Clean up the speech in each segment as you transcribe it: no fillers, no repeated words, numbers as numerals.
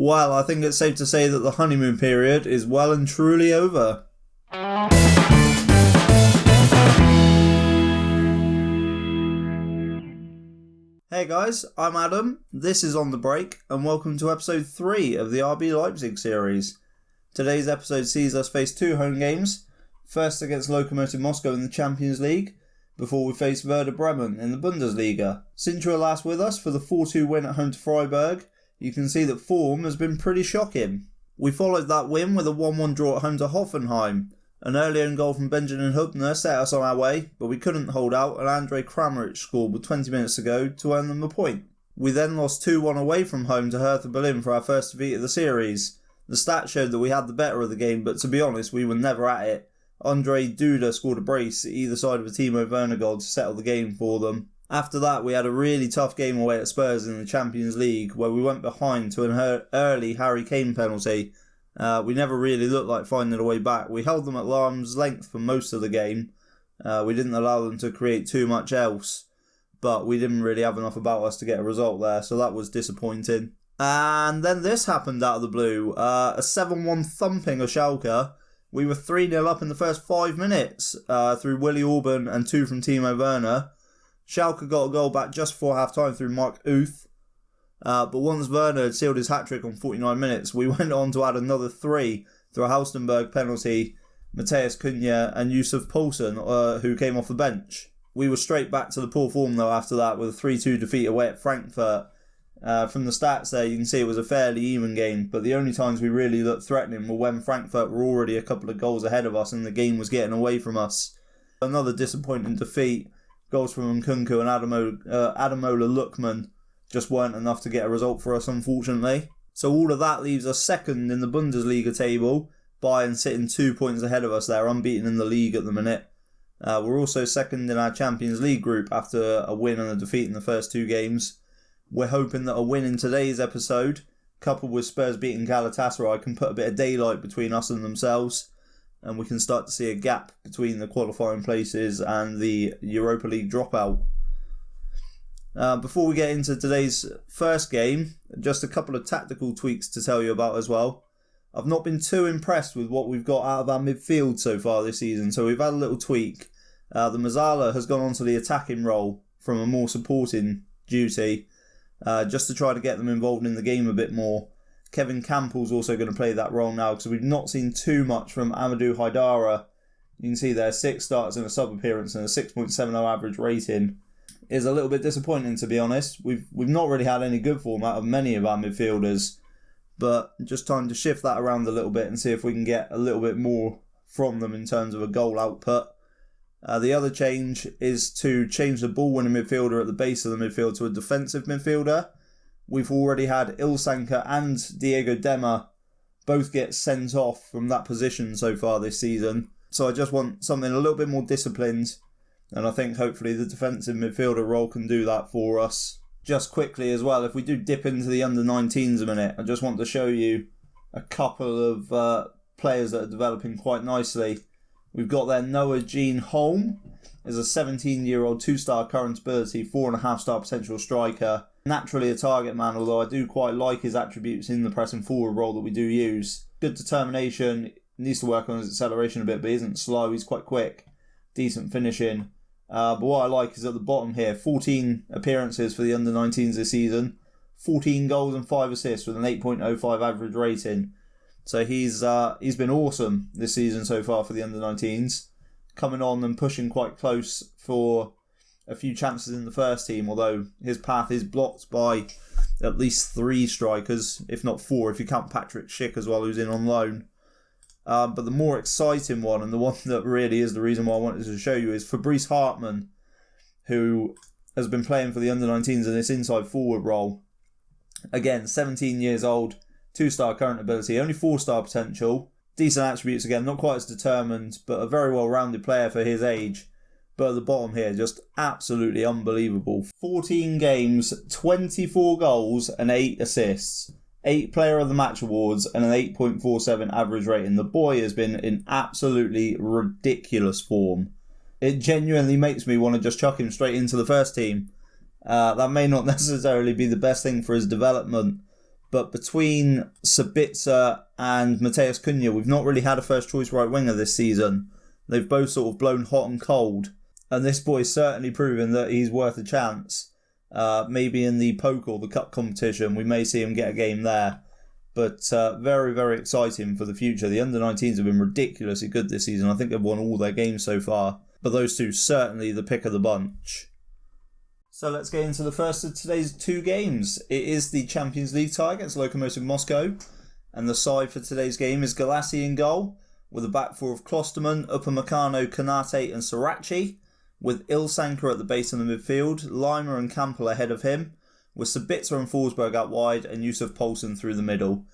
Well, I think it's safe to say that the honeymoon period is well and truly over. Hey guys, I'm Adam, this is On The Break, and welcome to episode 3 of the RB Leipzig series. Today's episode sees us face 2 home games, first against Lokomotiv Moscow in the Champions League, before we face Werder Bremen in the Bundesliga. Since you were last with us for the 4-2 win at home to Freiburg, you can see that form has been pretty shocking. We followed that win with a 1-1 draw at home to Hoffenheim. An early own goal from Benjamin Hubner set us on our way, but we couldn't hold out and Andrej Kramaric scored with 20 minutes to go to earn them a point. We then lost 2-1 away from home to Hertha Berlin for our first defeat of the series. The stats showed that we had the better of the game, but to be honest, we were never at it. Andre Duda scored a brace either side of a Timo Werner goal to settle the game for them. After that, we had a really tough game away at Spurs in the Champions League, where we went behind to an early Harry Kane penalty. We never really looked like finding a way back. We held them at arm's length for most of the game. We didn't allow them to create too much else, but we didn't really have enough about us to get a result there, so that was disappointing. And then this happened out of the blue. A 7-1 thumping of Schalke. We were 3-0 up in the first 5 minutes through Willy Orban and 2 from Timo Werner. Schalke got a goal back just before half-time through Mark Uth. But once Werner had sealed his hat-trick on 49 minutes, we went on to add another 3 through a Halstenberg penalty, Matthias Cunha and Yusuf Poulsen, who came off the bench. We were straight back to the poor form though after that with a 3-2 defeat away at Frankfurt. From the stats there, you can see it was a fairly even game, but the only times we really looked threatening were when Frankfurt were already a couple of goals ahead of us and the game was getting away from us. Another disappointing defeat. Goals from Nkunku and Ademola Lookman just weren't enough to get a result for us, unfortunately. So all of that leaves us second in the Bundesliga table, Bayern sitting 2 points ahead of us there, unbeaten in the league at the minute. We're also second in our Champions League group after a win and a defeat in the first 2 games. We're hoping that a win in today's episode, coupled with Spurs beating Galatasaray, can put a bit of daylight between us and themselves, and we can start to see a gap between the qualifying places and the Europa League dropout. Before we get into today's first game, just a couple of tactical tweaks to tell you about as well. I've not been too impressed with what we've got out of our midfield so far this season, so we've had a little tweak. The Mazzala has gone on to the attacking role from a more supporting duty, just to try to get them involved in the game a bit more. Kevin Campbell's also going to play that role now because we've not seen too much from Amadou Haidara. You can see there 6 starts and a sub appearance and a 6.70 average rating. Is a little bit disappointing, to be honest. We've not really had any good form out of many of our midfielders, but just time to shift that around a little bit and see if we can get a little bit more from them in terms of a goal output. The other change is to change the ball-winning midfielder at the base of the midfield to a defensive midfielder. We've already had Ilsanker and Diego Dema both get sent off from that position so far this season. So I just want something a little bit more disciplined, and I think hopefully the defensive midfielder role can do that for us. Just quickly as well, if we do dip into the under-19s a minute, I just want to show you a couple of players that are developing quite nicely. We've got there Noah Jean Holm, is a 17-year-old 2-star current ability, 4.5-star potential striker. Naturally a target man, although I do quite like his attributes in the pressing forward role that we do use. Good determination, needs to work on his acceleration a bit, but he isn't slow, he's quite quick. Decent finishing. But what I like is at the bottom here, 14 appearances for the under-19s this season, 14 goals and 5 assists with an 8.05 average rating. So he's been awesome this season so far for the under-19s, coming on and pushing quite close for a few chances in the first team, although his path is blocked by at least 3 strikers, if not 4, if you count Patrick Schick as well, who's in on loan. But the more exciting one, and the one that really is the reason why I wanted to show you, is Fabrice Hartmann, who has been playing for the under-19s in this inside forward role. Again, 17 years old, 2-star current ability, only 4-star potential. Decent attributes again, not quite as determined, but a very well-rounded player for his age. But at the bottom here, just absolutely unbelievable. 14 games, 24 goals and 8 assists. 8 Player of the Match awards and an 8.47 average rating. The boy has been in absolutely ridiculous form. It genuinely makes me want to just chuck him straight into the first team. That may not necessarily be the best thing for his development, But between Sabitzer and Mateus Cunha, we've not really had a first-choice right winger this season. They've both sort of blown hot and cold. And this boy's certainly proven that he's worth a chance. Maybe in the Pokal, the cup competition, we may see him get a game there. But very, very exciting for the future. The under-19s have been ridiculously good this season. I think they've won all their games so far. But those two certainly the pick of the bunch. So let's get into the first of today's two games. It is the Champions League tie against Lokomotiv Moscow. And the side for today's game is Galassi in goal, with a back four of Klosterman, Upamecano, Konate and Sirachi, with Ilsanker at the base of the midfield, Lima and Campbell ahead of him, with Sabitzer and Forsberg out wide and Yusuf Poulsen through the middle.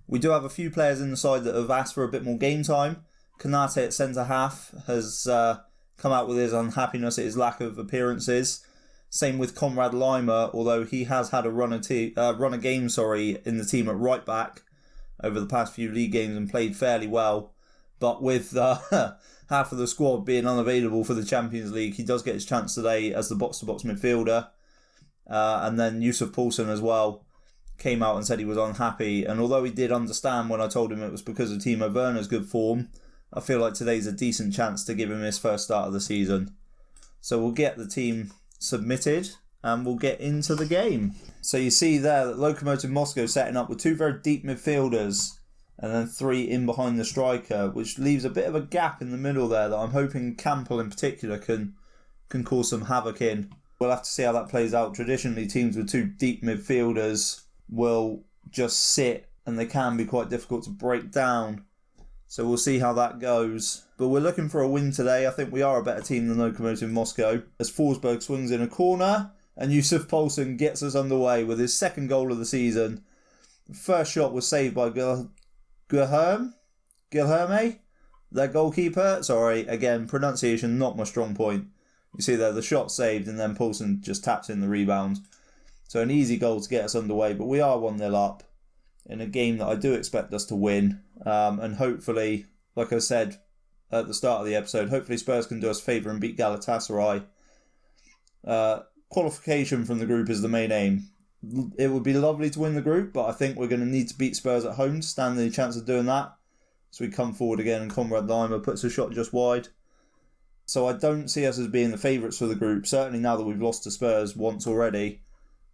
We do have a few players in the side that have asked for a bit more game time. Konate at centre-half has come out with his unhappiness at his lack of appearances. Same with Conrad Lima, although he has had a run of game in the team at right back over the past few league games and played fairly well. But with half of the squad being unavailable for the Champions League, he does get his chance today as the box-to-box midfielder. And then Yusuf Poulsen as well came out and said he was unhappy. And although he did understand when I told him it was because of Timo Werner's good form, I feel like today's a decent chance to give him his first start of the season. So we'll get the team submitted and we'll get into the game. So you see there that Lokomotiv Moscow setting up with two very deep midfielders and then three in behind the striker, which leaves a bit of a gap in the middle there that I'm hoping Campbell in particular can cause some havoc in. We'll have to see how that plays out. Traditionally, teams with two deep midfielders will just sit and they can be quite difficult to break down. So we'll see how that goes. But we're looking for a win today. I think we are a better team than Lokomotiv Moscow. As Forsberg swings in a corner and Yusuf Poulsen gets us underway with his second goal of the season. The first shot was saved by Guilherme, their goalkeeper. Sorry, again, pronunciation not my strong point. You see there, the shot saved and then Poulsen just taps in the rebound. So an easy goal to get us underway, but we are 1-0 up in a game that I do expect us to win. And hopefully, like I said at the start of the episode, hopefully Spurs can do us a favour and beat Galatasaray. Qualification from the group is the main aim. It would be lovely to win the group, but I think we're going to need to beat Spurs at home to stand any chance of doing that. So we come forward again and Conrad Lima puts a shot just wide. So I don't see us as being the favourites for the group, certainly now that we've lost to Spurs once already.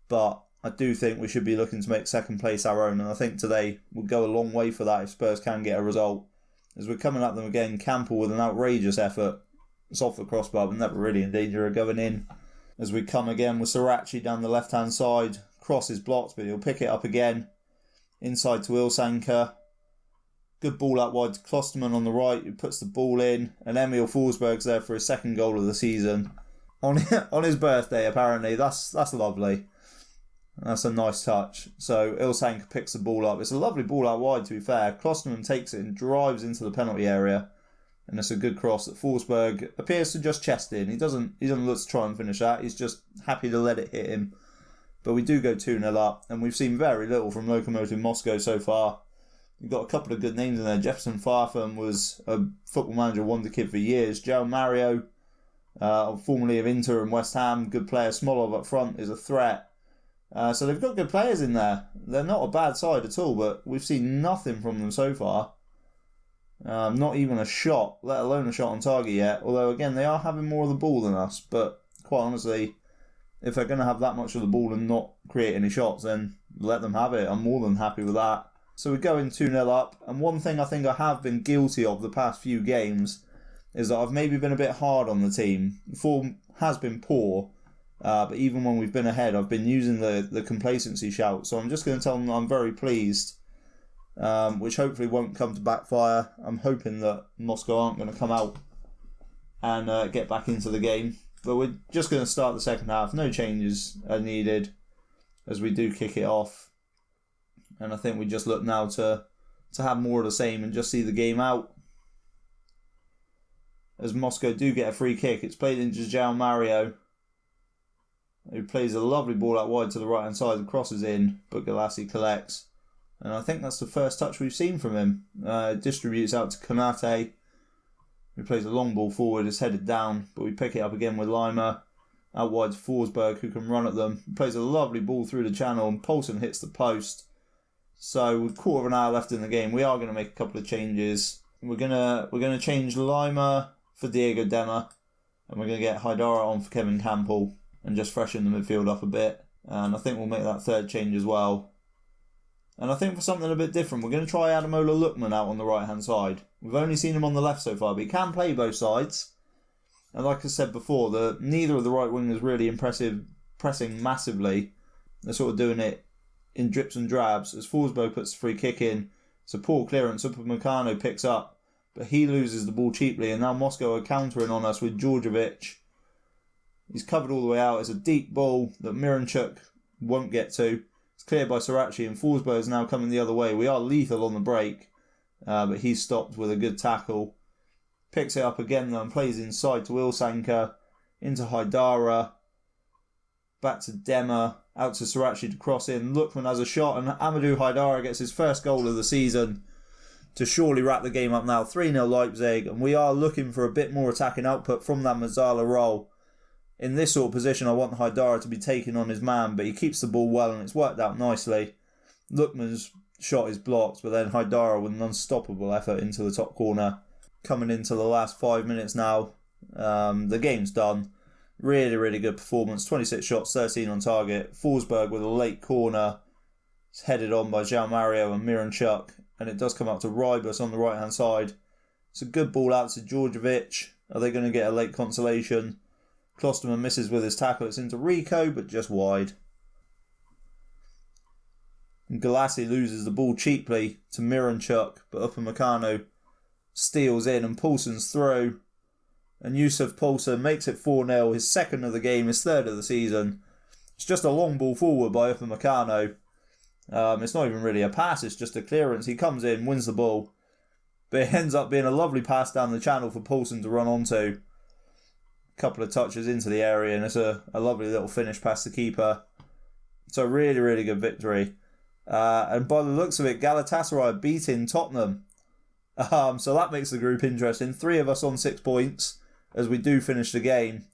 But I do think we should be looking to make second place our own, and I think today will go a long way for that if Spurs can get a result. As we're coming at them again, Campbell with an outrageous effort. It's off the crossbar, but never really in danger of going in. As we come again with Sirachi down the left-hand side. Cross is blocked, but he'll pick it up again. Inside to Ilsanker. Good ball out wide to Klosterman on the right, who puts the ball in. And Emil Forsberg's there for his second goal of the season. On his birthday, apparently. That's lovely. That's a nice touch. So Ilsanker picks the ball up. It's a lovely ball out wide, to be fair. Klosterman takes it and drives into the penalty area. And it's a good cross that Forsberg appears to just chest in. He doesn't look to try and finish that. He's just happy to let it hit him. But we do go 2-0 up, and we've seen very little from Lokomotiv Moscow so far. We've got a couple of good names in there. Jefferson Farfan was a Football Manager wonder kid for years. João Mario, formerly of Inter and West Ham, good player. Smolov up front is a threat. So they've got good players in there. They're not a bad side at all, but we've seen nothing from them so far. Not even a shot, let alone a shot on target yet. Although, again, they are having more of the ball than us. But quite honestly, if they're going to have that much of the ball and not create any shots, then let them have it. I'm more than happy with that. So we go in 2-0 up. And one thing I think I have been guilty of the past few games is that I've maybe been a bit hard on the team. The form has been poor. But even when we've been ahead, I've been using the complacency shout. So I'm just going to tell them that I'm very pleased. Which hopefully won't come to backfire. I'm hoping that Moscow aren't going to come out and get back into the game. But we're just going to start the second half. No changes are needed as we do kick it off. And I think we just look now to have more of the same and just see the game out. As Moscow do get a free kick, it's played into João Mario, who plays a lovely ball out wide to the right hand side and crosses in, but Galassi collects. And I think that's the first touch we've seen from him. Distributes out to Konate, who plays a long ball forward, is headed down, but we pick it up again with Lima. Out wide to Forsberg, who can run at them. He plays a lovely ball through the channel, and Poulsen hits the post. So with quarter of an hour left in the game, we are going to make a couple of changes. We're gonna change Lima for Diego Dema, and we're going to get Haidara on for Kevin Campbell and just freshen the midfield up a bit. And I think we'll make that third change as well. And I think for something a bit different, we're going to try Adamola Lookman out on the right-hand side. We've only seen him on the left so far, but he can play both sides. And like I said before, neither of the right wingers really impressive, pressing massively. They're sort of doing it in drips and drabs. As Forsberg puts the free kick in, it's a poor clearance. Upamecano picks up, but he loses the ball cheaply. And now Moscow are countering on us with Djordjevic. He's covered all the way out. It's a deep ball that Miranchuk won't get to. It's cleared by Sirachi, and Forsberg is now coming the other way. We are lethal on the break, but he's stopped with a good tackle. Picks it up again though and plays inside to Ilsanker, into Haidara, back to Dema, out to Sirachi to cross in. Lookman has a shot, and Amadou Haidara gets his first goal of the season to surely wrap the game up now. 3-0 Leipzig, and we are looking for a bit more attacking output from that Mazzala role. In this sort of position, I want Haidara to be taking on his man, but he keeps the ball well and it's worked out nicely. Lookman's shot is blocked, but then Haidara with an unstoppable effort into the top corner. Coming into the last 5 minutes now, the game's done. Really, really good performance. 26 shots, 13 on target. Forsberg with a late corner. It's headed on by João Mario and Miranchuk, and it does come up to Rybus on the right-hand side. It's a good ball out to Djordjevic. Are they going to get a late consolation? Klosterman misses with his tackle. It's into Rico, but just wide. Galassi loses the ball cheaply to Miranchuk, but Upamecano steals in and Poulsen's through. And Yusuf Poulsen makes it 4-0, his second of the game, his third of the season. It's just a long ball forward by Upamecano. It's not even really a pass, it's just a clearance. He comes in, wins the ball, but it ends up being a lovely pass down the channel for Poulsen to run onto. Couple of touches into the area, and it's a lovely little finish past the keeper. So really, really good victory. And by the looks of it, Galatasaray are beating Tottenham. So that makes the group interesting. 3 of us on 6 points as we do finish the game.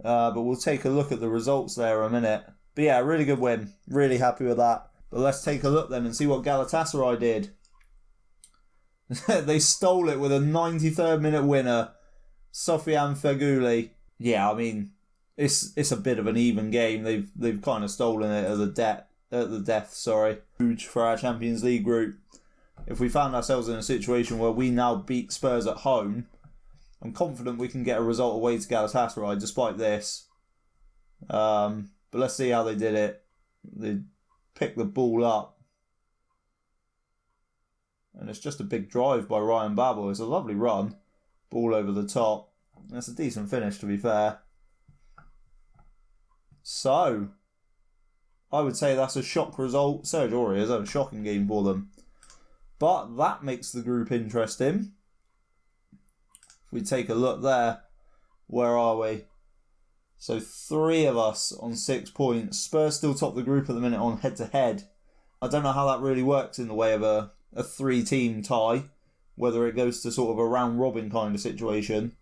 But we'll take a look at the results there in a minute. But yeah, really good win. Really happy with that. But let's take a look then and see what Galatasaray did. They stole it with a 93rd minute winner. Sofiane Feghouli. Yeah, I mean, it's a bit of an even game. They've kind of stolen it at the death. Huge for our Champions League group. If we found ourselves in a situation where we now beat Spurs at home, I'm confident we can get a result away to Galatasaray despite this. But let's see how they did it. They picked the ball up, and it's just a big drive by Ryan Babel. It's a lovely run, ball over the top. That's a decent finish, to be fair. So, I would say that's a shock result. Serge Aurier has had a shocking game for them. But that makes the group interesting. If we take a look there, where are we? So 3 of us on 6 points. Spurs still top the group at the minute on head-to-head. I don't know how that really works in the way of a 3-team tie, whether it goes to sort of a round-robin kind of situation.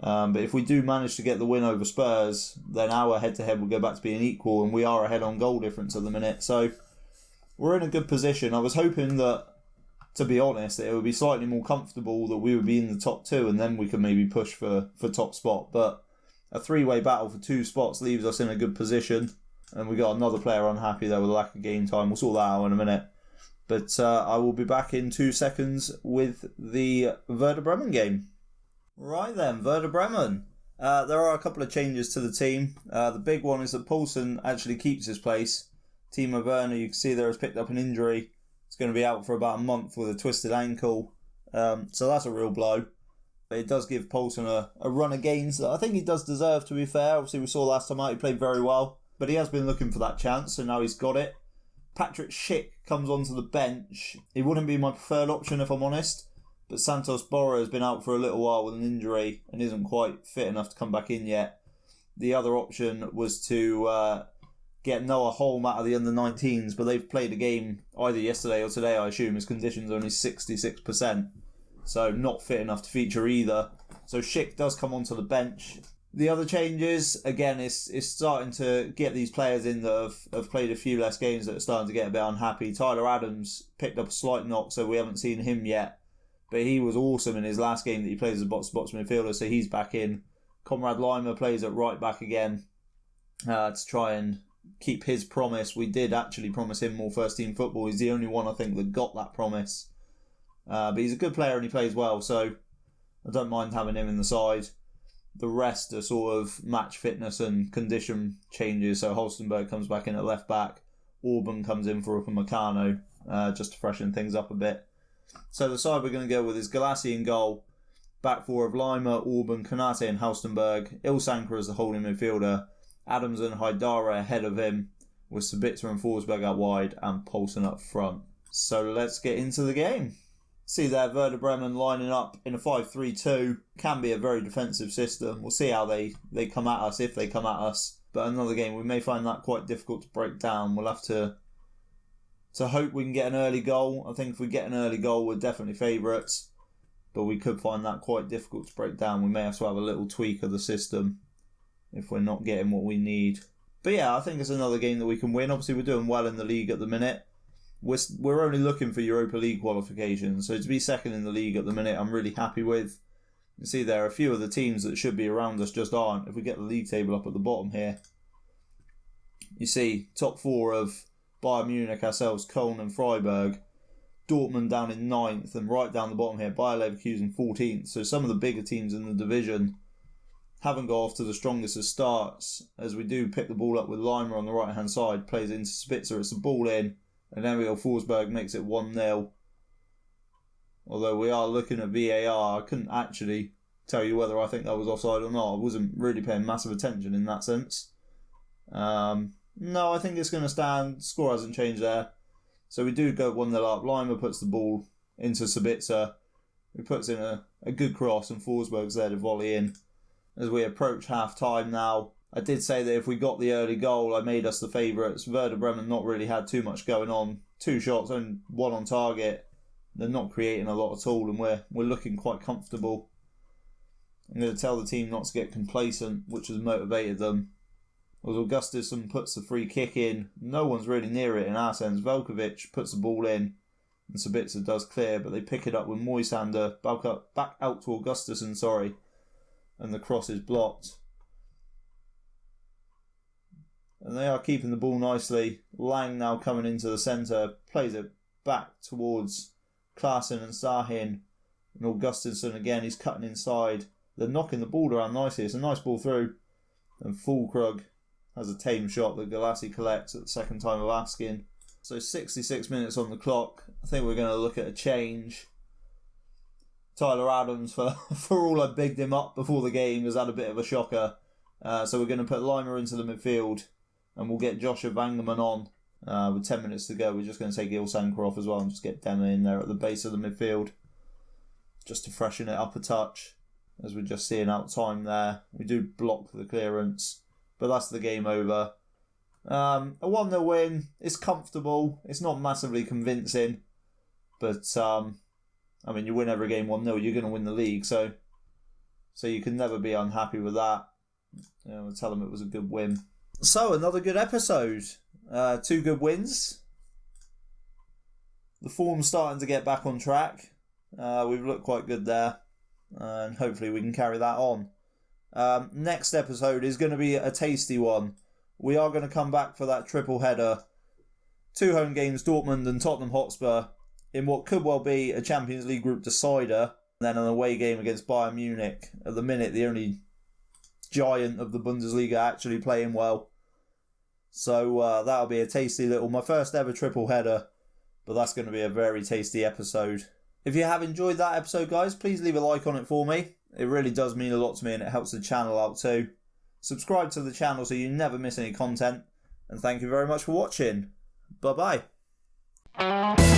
But if we do manage to get the win over Spurs, then our head-to-head will go back to being equal, and we are ahead on goal difference at the minute. So we're in a good position. I was hoping that, to be honest, it would be slightly more comfortable that we would be in the top 2, and then we could maybe push for top spot. But a 3-way battle for 2 spots leaves us in a good position, and we got another player unhappy there with a lack of game time. We'll sort that out in a minute. But I will be back in 2 seconds with the Werder Bremen game. Right then, Werder Bremen. There are a couple of changes to the team. The big one is that Poulsen actually keeps his place. Timo Werner, you can see there, has picked up an injury. He's going to be out for about a month with a twisted ankle. So that's a real blow. But it does give Poulsen a run of games that I think he does deserve, to be fair. Obviously, we saw last time out he played very well. But he has been looking for that chance, so now he's got it. Patrick Schick comes onto the bench. He wouldn't be my preferred option, if I'm honest. But Santos Borra has been out for a little while with an injury and isn't quite fit enough to come back in yet. The other option was to get Noah Holm out of the under-19s, but they've played a game either yesterday or today, I assume. His condition's only 66%, so not fit enough to feature either. So Schick does come onto the bench. The other changes, again, it's starting to get these players in that have played a few less games that are starting to get a bit unhappy. Tyler Adams picked up a slight knock, so we haven't seen him yet. But he was awesome in his last game that he plays as a box-to-box midfielder, so he's back in. Conrad Lima plays at right back again to try and keep his promise. We did actually promise him more first-team football. He's the only one, I think, that got that promise. But he's a good player and he plays well, so I don't mind having him in the side. The rest are sort of match fitness and condition changes. So Holstenberg comes back in at left back. Auburn comes in for Upamecano, just to freshen things up a bit. So the side we're going to go with is Galassi in goal. Back four of Lima, Auburn, Konate and Halstenberg. Ilsanker as the holding midfielder. Adams and Haidara ahead of him, with Sabitzer and Forsberg out wide and Poulsen up front. So let's get into the game. See there, Werder Bremen lining up in a 5-3-2. Can be a very defensive system. We'll see how they come at us, if they come at us. But another game, we may find that quite difficult to break down. We'll have to hope we can get an early goal. I think if we get an early goal, we're definitely favourites. But we could find that quite difficult to break down. We may have to have a little tweak of the system if we're not getting what we need. But yeah, I think it's another game that we can win. Obviously, we're doing well in the league at the minute. We're only looking for Europa League qualification, so to be second in the league at the minute, I'm really happy with. You see there, a few of the teams that should be around us just aren't. If we get the league table up at the bottom here, you see top four of Bayern Munich, ourselves, Köln and Freiburg. Dortmund down in 9th, and right down the bottom here, Bayer Leverkusen 14th. So some of the bigger teams in the division haven't got off to the strongest of starts, as we do pick the ball up with Lima on the right hand side, plays into Spitzer, it's a ball in. And then Forsberg makes it 1-0. Although we are looking at VAR, I couldn't actually tell you whether I think that was offside or not. I wasn't really paying massive attention in that sense. No, I think it's going to stand. Score hasn't changed there. So we do go 1-0 up. Lima puts the ball into Sabitzer, who puts in a good cross, and Forsberg's there to volley in. As we approach half-time now, I did say that if we got the early goal, I made us the favourites. Werder Bremen not really had too much going on. 2 shots, only 1 on target. They're not creating a lot at all, and we're looking quite comfortable. I'm going to tell the team not to get complacent, which has motivated them. As Augustusson puts the free kick in, no one's really near it in our sense. Velkovic puts the ball in, and Sabitzer does clear, but they pick it up with Moisander back out to Augustusson, and the cross is blocked. And they are keeping the ball nicely. Lang now coming into the centre, plays it back towards Klaassen and Sahin. And Augustusson again, he's cutting inside. They're knocking the ball around nicely. It's a nice ball through. And Fulkrug has a tame shot that Galassi collects at the second time of asking. So 66 minutes on the clock. I think we're going to look at a change. Tyler Adams, for all I bigged him up before the game, has had a bit of a shocker. So we're going to put Lima into the midfield. And we'll get Joshua Vangerman on with 10 minutes to go. We're just going to take Ilsanker off as well and just get Dema in there at the base of the midfield, just to freshen it up a touch, as we're just seeing out time there. We do block the clearance, but that's the game over. A 1-0 win. It's comfortable. It's not massively convincing, but you win every game 1-0, you're going to win the league, so you can never be unhappy with that. We'll tell them it was a good win. So, another good episode. 2 good wins. The form's starting to get back on track. We've looked quite good there. And hopefully we can carry that on. Next episode is going to be a tasty one. We are going to come back for that triple header. 2 home games, Dortmund and Tottenham Hotspur, in what could well be a Champions League group decider. And then an away game against Bayern Munich. At the minute, the only giant of the Bundesliga actually playing well. So that'll be a tasty my first ever triple header, but that's going to be a very tasty episode. If you have enjoyed that episode, guys, please leave a like on it for me. It really does mean a lot to me, and it helps the channel out too. Subscribe to the channel so you never miss any content, and thank you very much for watching. Bye bye.